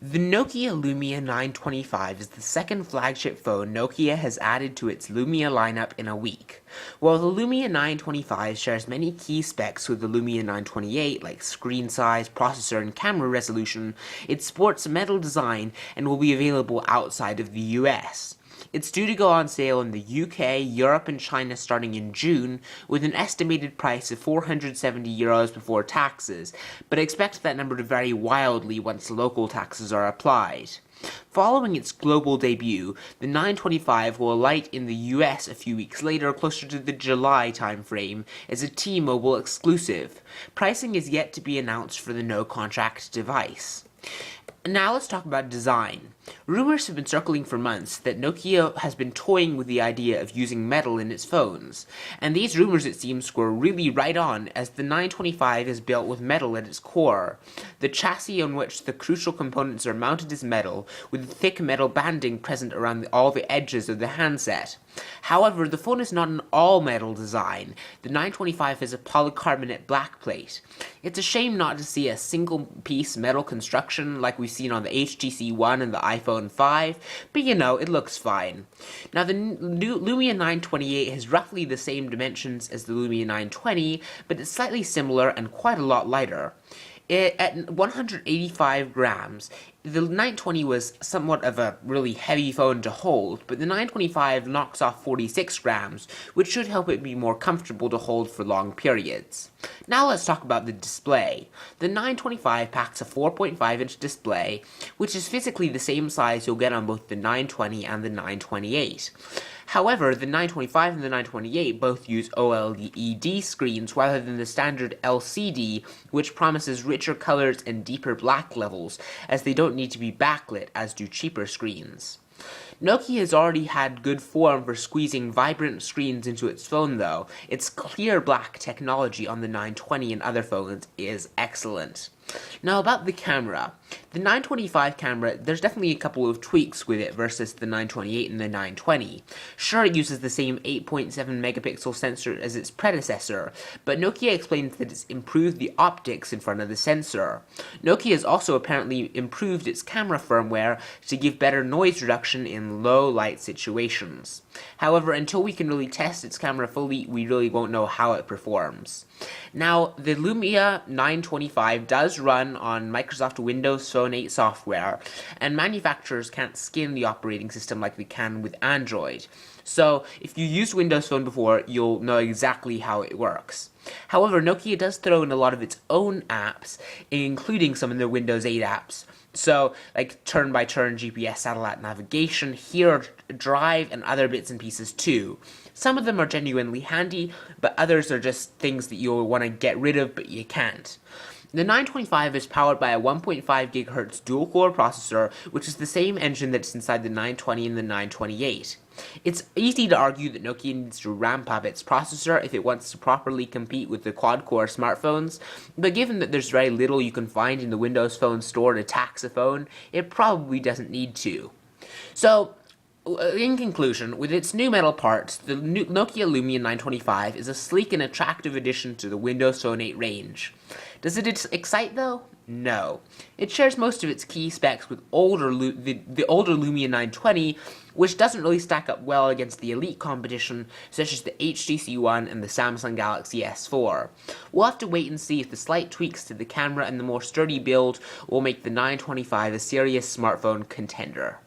The Nokia Lumia 925 is the second flagship phone Nokia has added to its Lumia lineup in a week. While the Lumia 925 shares many key specs with the Lumia 928 like screen size, processor, and camera resolution, it sports a metal design and will be available outside of the US. It's due to go on sale in the UK, Europe, and China starting in June, with an estimated price of €470 before taxes, but expect that number to vary wildly once local taxes are applied. Following its global debut, the 925 will alight in the US a few weeks later, closer to the July timeframe, as a T-Mobile exclusive. Pricing is yet to be announced for the no-contract device. Now let's talk about design. Rumors have been circling for months that Nokia has been toying with the idea of using metal in its phones, and these rumors, it seems, score really right on, as the 925 is built with metal at its core. The chassis on which the crucial components are mounted is metal, with thick metal banding present around all the edges of the handset. However, the phone is not an all-metal design. The 925 has a polycarbonate backplate. It's a shame not to see a single-piece metal construction like we've seen on the HTC One and the iPhone 5, but it looks fine. Now, the new Lumia 928 has roughly the same dimensions as the Lumia 920, but it's slightly similar and quite a lot lighter. At 185 grams, the 920 was somewhat of a really heavy phone to hold, but the 925 knocks off 46 grams, which should help it be more comfortable to hold for long periods. Now let's talk about the display. The 925 packs a 4.5-inch display, which is physically the same size you'll get on both the 920 and the 928. However, the 925 and the 928 both use OLED screens rather than the standard LCD, which promises richer colors and deeper black levels, as they don't need to be backlit as do cheaper screens. Nokia has already had good form for squeezing vibrant screens into its phone, though. Its clear black technology on the 920 and other phones is excellent. Now about the camera. The 925 camera, there's definitely a couple of tweaks with it versus the 928 and the 920. Sure, it uses the same 8.7 megapixel sensor as its predecessor, but Nokia explains that it's improved the optics in front of the sensor. Nokia has also apparently improved its camera firmware to give better noise reduction in low light situations. However, until we can really test its camera fully, we really won't know how it performs. Now, the Lumia 925 does run on Microsoft Windows Phone 8 software, and manufacturers can't skin the operating system like they can with Android. So, if you used Windows Phone before, you'll know exactly how it works. However, Nokia does throw in a lot of its own apps, including some of the Windows 8 apps. So, like turn-by-turn GPS satellite navigation, Here Drive, and other bits and pieces too. Some of them are genuinely handy, but others are just things that you'll want to get rid of, but you can't. The 925 is powered by a 1.5 GHz dual-core processor, which is the same engine that's inside the 920 and the 928. It's easy to argue that Nokia needs to ramp up its processor if it wants to properly compete with the quad-core smartphones, but given that there's very little you can find in the Windows Phone store to tax a phone, it probably doesn't need to. So, in conclusion, with its new metal parts, the Nokia Lumia 925 is a sleek and attractive addition to the Windows Phone 8 range. Does it excite, though? No. It shares most of its key specs with the older Lumia 920, which doesn't really stack up well against the elite competition, such as the HTC One and the Samsung Galaxy S4. We'll have to wait and see if the slight tweaks to the camera and the more sturdy build will make the 925 a serious smartphone contender.